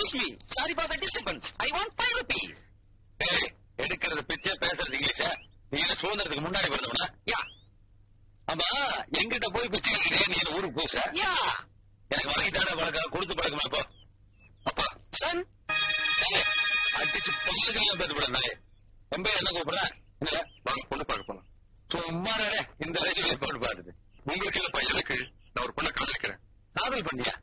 Excuse me. Sorry for the disturbance. I want 5 rupees. Hey, எடுக்கிறது பிச்சை பேசுறது இங்கிலீஷா? நீ என்ன சுதந்திரத்துக்கு முன்னாடி பிறந்தவனா? யா. ஆமா, எங்கிட்ட போய் பிச்சை கேட்கிறேன், நீ ஊருக்கு போசா? யா. எனக்கு வாங்கிட்டான பழக்கம், கொடுத்து பழக்கமா இப்போ? அப்பா. சன். அடிச்சு பழக்கலாம் பேட்டு போட நாய். ரொம்ப என்ன கூப்பிடுறேன்? என்ன? வாங்க பொண்ணு பார்க்க போலாம். சும்மா இந்த வயசுல பொண்ணு பாருது. உங்களுக்கு இல்லப்பா, எனக்கு. நான் ஒரு பொண்ணை காதலிக்கிறேன். காதல் பண்ணியா?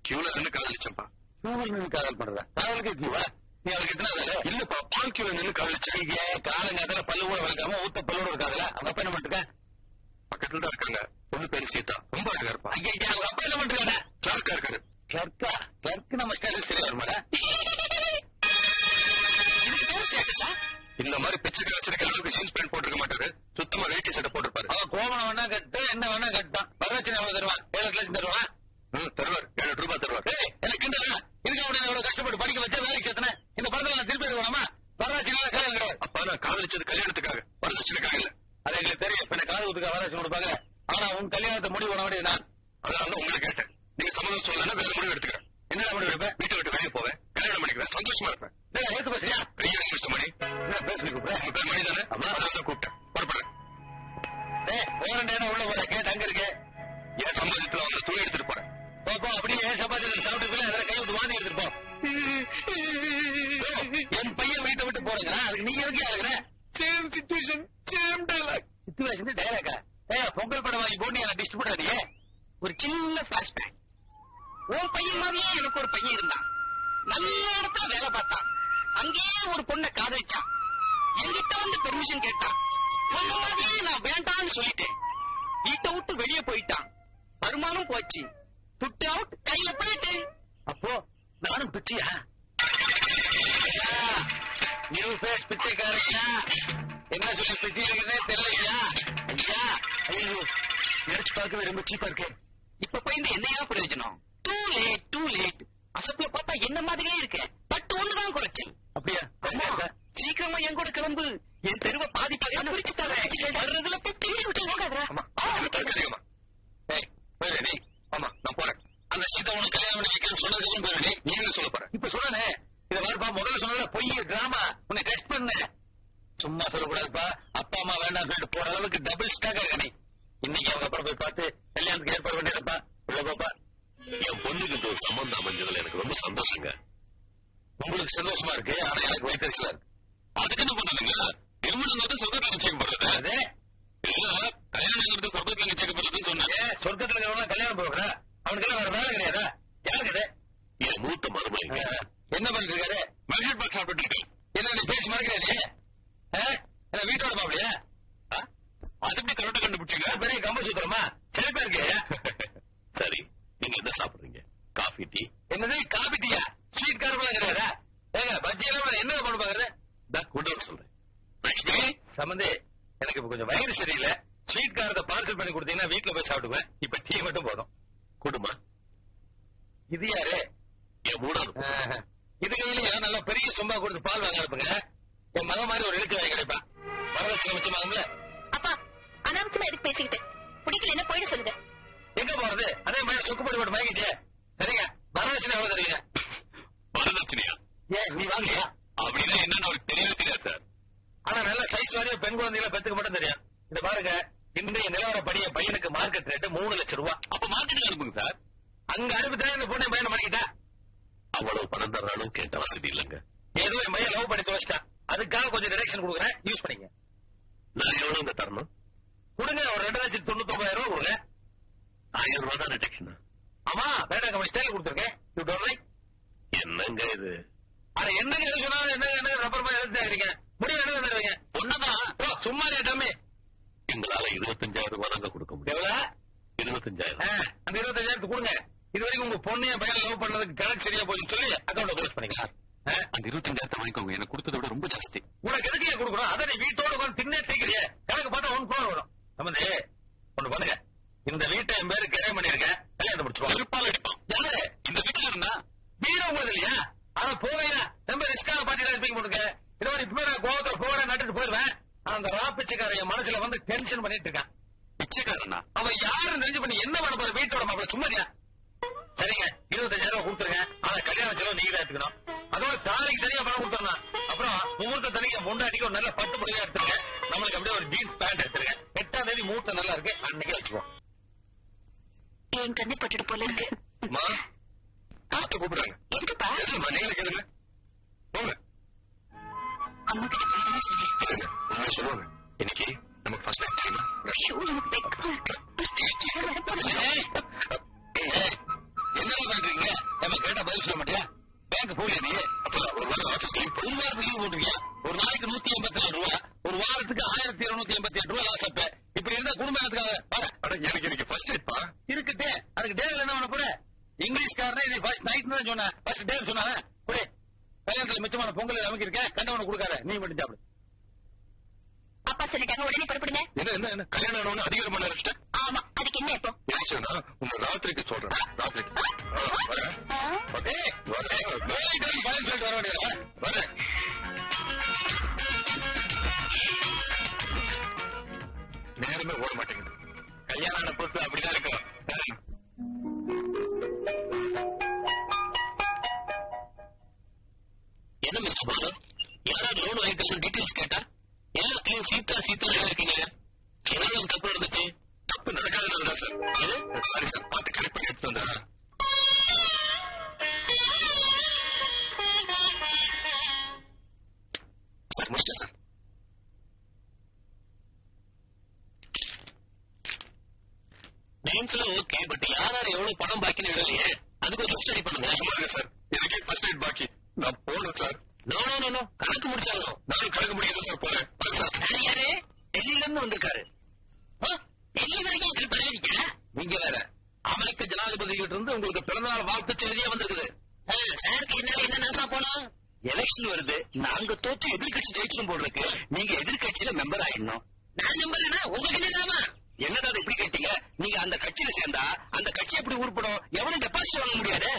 கியூல நின்று காதலிச்சேன்ப்பா. கியூல நின்று காதல் பண்றதா? காதலுக்கு கியூவா? நீ அவளுக்கு எத்தனை? இல்லப்பா, பால் கியூல நின்று காதலிச்சேன். காலங்காலத்துல பல்லு கூட வளர்க்காம ஊத்த பல்லோட இருக்காதுல, அவங்க அப்பா என்ன பண்ணிருக்க? பக்கத்துல தான் இருக்காங்க. பொண்ணு பேரு சீதா, ரொம்ப அழகா இருப்பா. அவங்க அப்பா என்ன பண்ணிருக்காங்க? கிளார்க்கா இருக்காரு. கிளர்க்கா? கிளர்க்கு நம்ம ஸ்டேட்டஸ் சரியா வருமாடா? இதுக்கு பேர் ஸ்டேட்டஸா? இந்த மாதிரி பிச்சை கிடைச்சிருக்க அளவுக்கு ஜீன்ஸ் பேண்ட் போட்டிருக்க மாட்டாரு. சுத்தமா வேட்டி சட்டை போட்டிருப்பாரு. அவன் கோமணம் வேணா கட்டு, என்ன வேணா கட்டான். வரவச்சு எவ்வளவு தருவான்? 7 லட்சம் தருவான். தருவார். 7 ரூபாய் தருவார். எனக்கு இதுக்கு அவனை எவ்வளவு கஷ்டப்பட்டு படிக்க வச்சா வேலைக்கு சேர்த்தன. இந்த படத்துல நான் திருப்பி எடுக்கணுமா? வரவச்சு கல்யாணம் கிடையாது. அப்பா, நான் காதலிச்சது கல்யாணத்துக்காக, வரதட்சணைக்காக இல்ல. அது எங்களுக்கு தெரியும். இப்ப காது ஊத்துக்க வரவச்சு கொடுப்பாங்க. ஆனா உன் கல்யாணத்தை முடிவு பண்ண வேண்டியது நான். அதனால உங்களை கேட்டேன். நீங்க சம்மதம் சொல்லலன்னா வேற முடிவு எடுத்துக்கிறேன். என்னடா முடிவு எடுப்பேன்? வீட்டை விட்டு வெளியே போவேன், கல்யாணம் பண்ணிக்கிறேன், சந்தோஷமா இருப்பேன். ஏத்து பேசுறியா? கையெழுத்து மிஸ்டர் மணி. பேசி கூப்பிடுறேன். உங்க பேர் மணி தானே? அதான் கூப்பிட்டேன். புறப்படுறேன். போறேன் உள்ள போறேன். கேட்டு அங்க இருக்கு. என் சம்பாதியத்துல வந்து துணி எடுத்துட்டு போறேன். போ அப்படியே சம்பாதிச்சு சாப்பிட்டு கை விட்டு வாங்கி எடுத்துட்டு போ. என் பையன் வீட்டை விட்டு போறேங்க. அதுக்கு நீ எதுக்கு ஆகுற? Same situation, same dialogue. Situation டயலாக்கா? பொங்கல் படம் வாங்கி போட்டு என்ன டிஸ்ட் பண்ணாடியே. ஒரு சின்ன பிளாஷ்பேக். உன் பையன் மாதிரியே எனக்கு ஒரு பையன் இருந்தான். நல்ல இடத்துல வேலை பார்த்தான். அங்கேயே ஒரு பொண்ணை காதலிச்சான். என்கிட்ட வந்து பெர்மிஷன் கேட்டான். பொண்ண மாதிரியே நான் வேண்டான்னு சொல்லிட்டேன். வீட்டை விட்டு வெளியே போயிட்டான். வருமானம் போச்சு. புட் அவுட் கையில போயிட்டு. அப்போ நானும் பிச்சையா? New face பிச்சைக்காரையா? என்ன சொல்லி பிச்சை இருக்குன்னே தெரியலையா? ஐயா, ஐயோ, நினைச்சு பார்க்கவே ரொம்ப சீப்பா இருக்கு. இப்ப போய் என்னையா பிரயோஜனம்? Too late. அசப்புல பார்த்தா என்ன மாதிரியே இருக்க. பட் ஒண்ணுதான் குறைச்சல். அப்படியா? சீக்கிரமா என் கூட கிளம்பு. என் தெருவை பாதி பாதியா பிரிச்சு தரேன். வர்றதுல போய் பிள்ளை விட்டு போகாதா? நீ ஆமா, நான் போறேன். அந்த சீதா உனக்கு கல்யாணம் பண்ணி வைக்கிறேன்னு சொன்னதுக்கு போறேன். நீ என்ன சொல்ல போற? இப்ப சொன்னே இதை வாருப்பா. முதல்ல சொன்னதுல பொய் டிராமா. உன்னை டெஸ்ட் பண்ண. சும்மா சொல்லக்கூடாதுப்பா. அப்பா அம்மா வேண்டாம் சொல்லிட்டு போற அளவுக்கு டபுள் ஸ்டாக் இருக்க நீ. இன்னைக்கு அவங்க அப்புறம் போய் பார்த்து கல்யாணத்துக்கு ஏற்பாடு பண்ணிடுப்பா. உள்ள போப்பா. என் பொண்ணுக்கு ஒரு சம்பந்தம் அமைஞ்சதுல எனக்கு ரொம்ப சந்தோஷங்க. உங்களுக்கு சந்தோஷமா இருக்கு, ஆனா எனக்கு வயிற்றுச்சலா இருக்கு. அதுக்கு என்ன பண்ணுங்க? திருமணம் சொர்க்கத்துல நிச்சயம் பண்றது. அதே கல்யாணம் சொர்க்கத்துல நிச்சயம் பண்றதுன்னு சொன்னாங்க. சொர்க்கத்துல இருக்கிறவங்க கல்யாணம் போகிற அவனுக்கு வேற வேலை கிடையாதா? யாருக்கு என் மூத்த மருமக என்ன பண்ணிட்டு இருக்காரு? மெல்கட் பாக் சாப்பிட்டு இருக்கு. என்ன நீ பேசி மறக்கிறே? என்ன வீட்டோட பாப்படியா? அது எப்படி கரெக்டா கண்டுபிடிச்சீங்க? பெரிய கம்ப சுத்திரமா செழிப்பா இருக்கு. சரி, நீங்க என்ன சாப்பிடுறீங்க? Coffee, tea? என்னது காபி டீயா? ஸ்வீட் காரமெல்லாம் கிடையாதா? ஏங்க பஜ்ஜி எல்லாம் என்ன பண்ண பாக்குறது? கொண்டு வர சொல்றேன். சம்பந்தி, எனக்கு இப்ப கொஞ்சம் வயிறு சரியில்லை. ஸ்வீட் காரத்தை பார்சல் பண்ணி கொடுத்தீங்கன்னா வீட்டுல போய் சாப்பிடுவேன். இப்ப டீ மட்டும் போதும். குடுமா? இது யாரு? என் மூணாவது. இது கையிலயா நல்லா பெரிய சொம்பா கொடுத்து பால் வாங்க அனுப்புங்க. என் மகன் மாதிரி ஒரு எழுத்து வாங்கி கிடைப்பான். வரதட்சணை மிச்சமாகும்ல. அப்பா, அனாவசியமா எதுக்கு பேசிக்கிட்டு? பிடிக்கல என்ன போயிட சொல்லுங்க. எங்க போறது? அதே மாதிரி சொக்கு போட்டு போட்டு வாங்கிட்டியே. சரிங்க, வரதட்சணை எவ்வளவு தருவீங்க? வரதட்சணையா? ஏன் நீ வாங்கலையா? அப்படின்னா என்னன்னு அவருக்கு தெரியவே தெரியாது சார். ஆனா நல்ல சைஸ் வாரியா பெண் குழந்தைகளை பெத்துக்க மட்டும் தெரியும். இந்த பாருங்க, இன்றைய நிலவரப்படிய பையனுக்கு மார்க்கெட் ரேட்டு 3 லட்சம் ரூபாய். அப்ப மார்க்கெட்டுக்கு அனுப்புங்க சார். அங்க அனுப்பித்தான் இந்த பொண்ணை பையனை பண்ணிக்கிட்டா. அவ்வளவு பணம் தர்றாலும் கேட்ட வசதி இல்லைங்க. ஏதோ என் பையன் லவ் பண்ணி தொலைச்சிட்டான். அதுக்காக கொஞ்சம் டிடக்ஷன் கொடுக்குறேன், யூஸ் பண்ணிங்க. நான் எவ்வளவு தரணும்? கொடுங்க, ஒரு 2,99,000 ரூபாய் கொடுங்க. 1000 ரூபாய் தான் டிடக்ஷனா? ஆமா, பேட்டா கம்பெனி ஸ்டைல கொடுத்துருக்கேன். You don't like? என்னங்க இது? அட என்னங்க எது சொன்னாலும் என்ன ரப்பர் மாதிரி எழுதுறீங்க. முடிவு என்ன தருவீங்க? ஒண்ணுதான். சும்மா கேட்டாமே. எங்களால 25,000 ரூபாய் தாங்க கொடுக்க முடியும். எவ்வளவு? 25,000. அந்த 25,000 கொடுங்க. இது வரைக்கும் உங்க பொண்ணைய பையன் லவ் பண்ணதுக்கு கணக்கு சரியா போச்சுன்னு சொல்லி அக்கௌண்ட் க்ளோஸ் பண்ணிக்கலாம். அந்த 25,000 வாங்கிக்கோங்க. எனக்கு கொடுத்ததை விட ரொம்ப ஜாஸ்தி. உனக்கு எதுக்கு கொடுக்கணும்? அதை நீ வீட்டோட உட்காந்து தின்னே தேய்க்கிறிய. கணக்கு பார்த்தா 1 crore வரும். சம்பந்தி, ஒண்ணு பண்ணுங்க. இந்த வீட்டை என் பேருக்கு கிரையம் பண்ணிருக்கேன். கல்யாணத்தை முடிச்சுருவோம். செருப்பால் அடிப்பான். யாரு இந்த வீட்டுல இருந்தா? வீடு உங்களுக்கு இல்லையா? ஆனா போகையா ரொம்ப ரிஸ்கான பாட்டி தான் இருப்பீங்க போட்டுக்க. இது மாதிரி இப்ப நான் கோவத்துல போறேன் நட்டுட்டு போயிருவேன். அந்த ரா பிச்சைக்கார என் மனசுல வந்து டென்ஷன் பண்ணிட்டு இருக்கான். பிச்சைக்காரனா? அவன் யாருன்னு தெரிஞ்சு பண்ணி என்ன பண்ண போற? வீட்டோட மாப்பிள்ள சும்மாரியா? சரிங்க, 25,000 ரூபாய் கொடுத்துருங்க. ஆனா கல்யாண செலவு தேதிக்கு ஒரு நல்ல பட்டு புடவை எடுத்துருங்க. நம்மளுக்கு அப்படியே ஒரு ஜீன்ஸ் பேண்ட் எடுத்துருங்க. 8ஆம் தேதி மூர்த்தம் நல்லா இருக்கு, அன்னைக்கே வச்சுக்குவோம். என் கண்ணை பட்டுட்டு போல இருக்கு. கூப்பிடுறாங்க. எதுக்குப்பா? நீங்களே கேளுங்க. போங்க. அம்மா கிட்ட போய் சொன்னேன். சொல்லுவாங்க. இன்னைக்கு நமக்கு ஃபர்ஸ்ட் டைம் தெரியுமா? என்ன பண்றீங்க? நம்ம கேட்டா பதில் சொல்ல மாட்டியா? பேங்க் போலியா நீ? அப்ப ஒரு வாரம் ஆபீஸ் லீவ் ஒரு வாரத்துக்கு லீவ் போட்டுருக்கியா? ஒரு நாளைக்கு 184 ரூபா, ஒரு வாரத்துக்கு 1288 ரூபா லாஸ் அப்ப. இப்படி இருந்தா குடும்பத்துக்காக எனக்கு இன்னைக்கு ஃபர்ஸ்ட் நைட் பா. இருக்குட்டே. அதுக்கு டே என்ன பண்ண போற? இங்கிலீஷ்காரனே இது ஃபர்ஸ்ட் நைட் தான் சொன்ன. ஃபர்ஸ்ட் டே சொன்னானே. போடு. கல்யாணத்துல மிச்சமான பொங்கல் அமைக்கிருக்கேன், கண்டவனை கொடுக்காத, நீ மட்டும் சாப்பிடு. அப்பா சொல்லிட்டாங்க, உடனே புறப்படுங்க. என்ன கல்யாணம் ஆனவன அதிகாரம் பண்ண ஆரம்பிச்சிட்டேன். ஆமா, அதுக்கு என்ன இப்போ? சொன்னா உங்க ராத்திரிக்கு சொல்றேன். ராத்திரிக்கு வரேன். பதில் சொல்லிட்டு வர வேண்டியதா? வரேன். நேரமே ஓட மாட்டேங்குது. கல்யாணம் ஆன புதுசு அப்படிதான் இருக்கும். என்ன மிஸ்டர் பாலு, யாராவது லோன் வாங்கிட்டு டீடைல்ஸ் கேட்டா எல்லாத்தையும் சீதா இருக்கீங்க. என்ன தப்பு நடந்துச்சு? தப்பு நடக்காதுதான் சார். சாரி சார், பார்த்து கரெக்ட் பண்ணி எடுத்து வந்தா சார். முடிச்சிட்டேன் சார். நேம்ஸ்ல ஓகே, பட் யாராரு எவ்வளவு பணம் பாக்கின்னு எழுதலையே, அதுக்கு ஒரு ஸ்டடி பண்ணுங்க. சும்மா சார், எனக்கு ஃபர்ஸ்ட் நைட் பாக்கி. நான் போனேன் சார். நோ கணக்கு முடிச்சாலும் நான் கணக்கு முடிக்க சார் போறேன். யாரு டெல்லியில இருந்து வந்திருக்காரு. டெல்லி வரைக்கும் பண்ணிருக்கீங்க. நீங்க வேற அமெரிக்க ஜனாதிபதி கிட்ட இருந்து உங்களுக்கு பிறந்தநாள் வாழ்த்து செய்தியா வந்திருக்குது. சாருக்கு என்ன நாசா போனோம். எலெக்ஷன் வருது, நாங்க தோற்று எதிர்கட்சி ஜெயிச்சிடும் போல இருக்கு. நீங்க எதிர்கட்சியில மெம்பர் ஆயிடணும். நான் மெம்பர்னா உங்களுக்கு என்ன லாபா? என்னடா இப்படி கேட்டீங்க? நீங்க அந்த கட்சியில சேர்ந்தா அந்த கட்சி எப்படி உருப்படும்? எவனும் டெபாசிட் வாங்க முடியாது.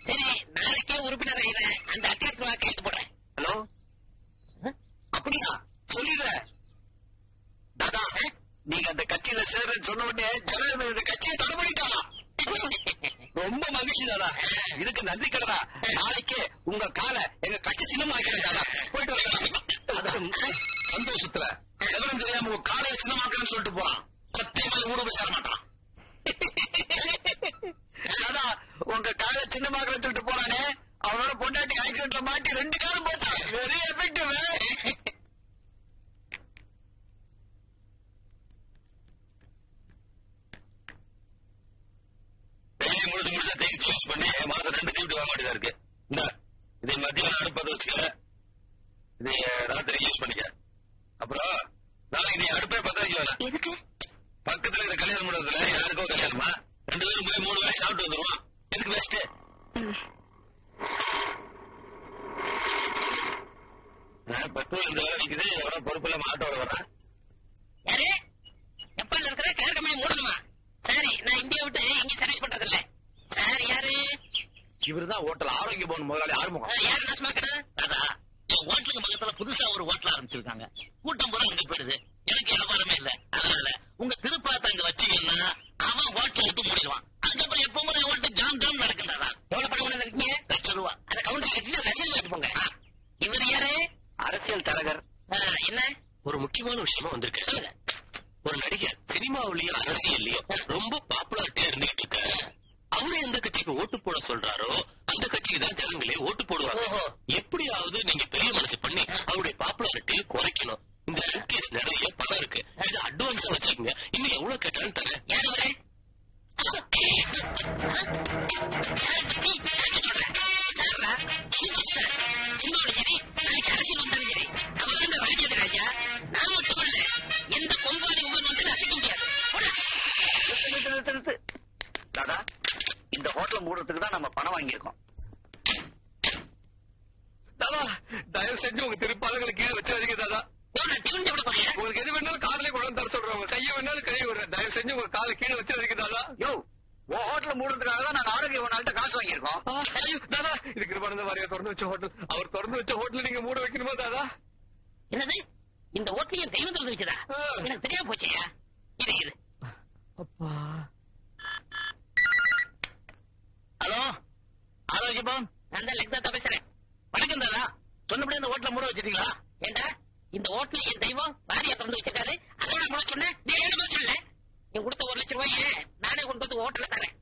சரி, நாளைக்கே உறுப்பினர் ஆகிறேன். அந்த அட்டைக்கு கையெழுத்து போடுறேன். ஹலோ, அப்படியா? சொல்லிடுறேன். தாதா, நீங்க அந்த கட்சியில சேர்றேன்னு சொன்ன உடனே ஜனாதிபதி இந்த கட்சியை தடபடிட்டான். ரொம்ப மகிழ்ச்சி தாதா. இதுக்கு நன்றி கடனா. நாளைக்கு உங்க காலை எங்க கட்சி சின்னமா ஆக்கிறேன் தாதா. போயிட்டு வரலாம். சந்தோஷத்துல எவரும் தெரியாம உங்க காலையை சின்னமாக்குறேன்னு சொல்லிட்டு போறான். சத்தியமா கூட போய் சேர மாட்டான். தாதா, உங்க காலை சின்னமாக்குறேன்னு சொல்லிட்டு போறானே, அவனோட பொண்டாட்டி ஆக்சிடென்ட்ல மாட்டி 2 காலம் போச்சு. Very effective. முடிச்சா தேய்ச்சி யூஸ் பண்ணி மாசம் 2 தீவிட்டு வாங்க வேண்டியதா இருக்கு. இந்த இதை மத்தியானம் அடுப்பதை வச்சுக்க, இதை ராத்திரி யூஸ் பண்ணிக்க. அப்புறம் நாளைக்கு நீ அடுப்பே 10 வைக்க. எதுக்கு? பக்கத்துல இருக்கிற கல்யாணம் மண்டபத்துல யாருக்கோ கல்யாணமா, 2 பேரும் போய் 3 வேலை சாப்பிட்டு வந்துருவான். எதுக்கு வேஸ்ட்? பெட்ரோல் இந்த வேலை நிக்குது, எவ்வளவு பொறுப்பு இல்லாம ஆட்டோட வர்றான். யாரு ஜப்பான்ல இருக்கிற கேர் கம்பெனி மூடணுமா? சரி, நான் இந்தியா விட்டு இங்க சர்வீஸ் பண்றது இல்ல. சார் யாரு? இவருதான் ஹோட்டல் ஆரோக்கிய பவன் முதலாளி ஆறுமுகம். யாரு நாசமாக்கணும்? தாதா, என் ஹோட்டலுக்கு பக்கத்துல புதுசா ஒரு ஹோட்டல் ஆரம்பிச்சிருக்காங்க. கூட்டம் பூரா அங்க போயிடுது. எனக்கு வியாபாரமே இல்ல. அதனால உங்க திருப்பாத்த அங்க வச்சீங்கன்னா அவன் ஹோட்டல் எடுத்து மூடிடுவான். அதுக்கப்புறம் எப்பவும் ஹோட்டல் ஜாம் ஜாம் நடக்குறாரா? எவ்வளவு பணம் கொண்டு இருக்கீங்க? ₹1,00,000. அந்த கவுண்டர் கட்டி ரசீது வாங்கிட்டு போங்க. இவர் யாரு? அரசியல் தரகர். என்ன ஒரு முக்கியமான விஷயமா வந்திருக்கேன். சொல்லுங்க. ஒரு நடிகர் சினிமாவிலயும் அரசியல்லயும் ரொம்ப பாப்புலாரிட்டியா இருந்துகிட்டு இருக்காரு. அவரு எந்த கட்சிக்கு ஓட்டு போட சொல்றாரோ அந்த கட்சிக்கு தான் ஜனங்களே ஓட்டு போடுவாங்க. எப்படியாவது நீங்க பெரிய மனசு பண்ணி அவருடைய பாப்புலாரிட்டியை குறைக்கணும். இந்த கேஸ் நிறைய பணம் இருக்கு, இதை அட்வான்ஸா வச்சுக்கோங்க. இன்னும் எவ்வளவு கேட்டாலும் தரேன். யாரு வரேன்? சூப்பர் ஸ்டார் சினிமாவோட சரி, நாளைக்கு அரசியல் வந்தாலும் சரி, அவர் தான் ராஜ்யது ராஜா. நான் மட்டும் இல்ல, எந்த கொம்பாடி உமன் வந்து அசைக்க முடியாது. தாதா, இந்த ஹோட்டல் மூடுறதுக்கு தான் நம்ம பணம் வாங்கியிருக்கோம். தாதா, தயவு செஞ்சு உங்க திருப்பாளர்களை கீழே வச்சாதீங்க தாதா. உங்களுக்கு எது வேணாலும் காதலே கொண்டு தர சொல்றேன். உங்க கையை வேணாலும் கை விடுறேன். தயவு செஞ்சு உங்க காலை கீழே வச்சிருக்கீங்க தாதா. யோ, உன் ஹோட்டல் மூடுறதுக்காக தான் நாங்க ஆரோக்கிய நாள்கிட்ட காசு வாங்கியிருக்கோம். தாதா, இது கிருபானந்த வாரியா திறந்து வச்ச ஹோட்டல். அவர் திறந்து வச்ச ஹோட்டல் நீங்க மூட வைக்கணுமா தாதா? என்னது? இந்த ஹோட்டலையும் தெய்வம் திறந்து வச்சதா? எனக்கு தெரியாம போச்சையா? இது அப்பா. ஹலோ, ஆரோக்கிய பவன். நான் தான் லெக்தாத்தா பேசுறேன். வணக்கம் தாதா. சொன்னபடி இந்த ஹோட்டல மூட வச்சிட்டீங்களா? ஏண்டா இந்த ஹோட்டல் என் தெய்வம் பாரியா திறந்து வச்சிருக்காரு. அதோட கூட சொன்னேன், நீ ஏன் சொல்ல? நீ கொடுத்த 1 லட்சம் ரூபாய் நானே கொண்டு வந்து ஹோட்டல தரேன்.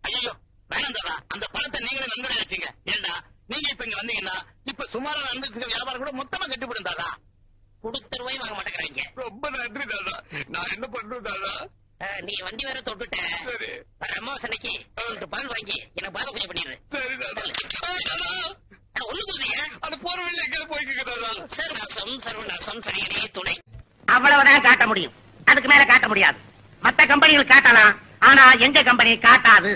ஐயோ வேணாம் தாதா, அந்த பணத்தை நீங்களே நன்கொடை வச்சுங்க. ஏண்டா நீங்க இப்ப இங்க வந்தீங்கன்னா இப்ப சுமாரான அந்தஸ்து வியாபாரம் கூட மொத்தமா கட்டிவிடும் தாதா. கொடுத்த ரூபாய் வாங்க மாட்டேங்கிறாங்க. ரொம்ப நன்றி தாதா. நான் என்ன பண்றேன் தாதா? நீ வண்டி வேற தொட்டுட்ட. சரி வர அமாவாசனைக்கு ஒரு பால் வாங்கி எனக்கு பாத பூஜை பண்ணிடுறேன். சரி தாதா. ஒண்ணு சொல்றீங்க, அது போற வழியில எங்க போய்க்கு தாதா? சர்வநாசம் சர்வநாசம் சரியனே துணை. அவ்வளவுதான் காட்ட முடியும், அதுக்கு மேல காட்ட முடியாது. மத்த கம்பெனிகள் காட்டலாம், ஆனா எங்க கம்பெனி காட்டாது.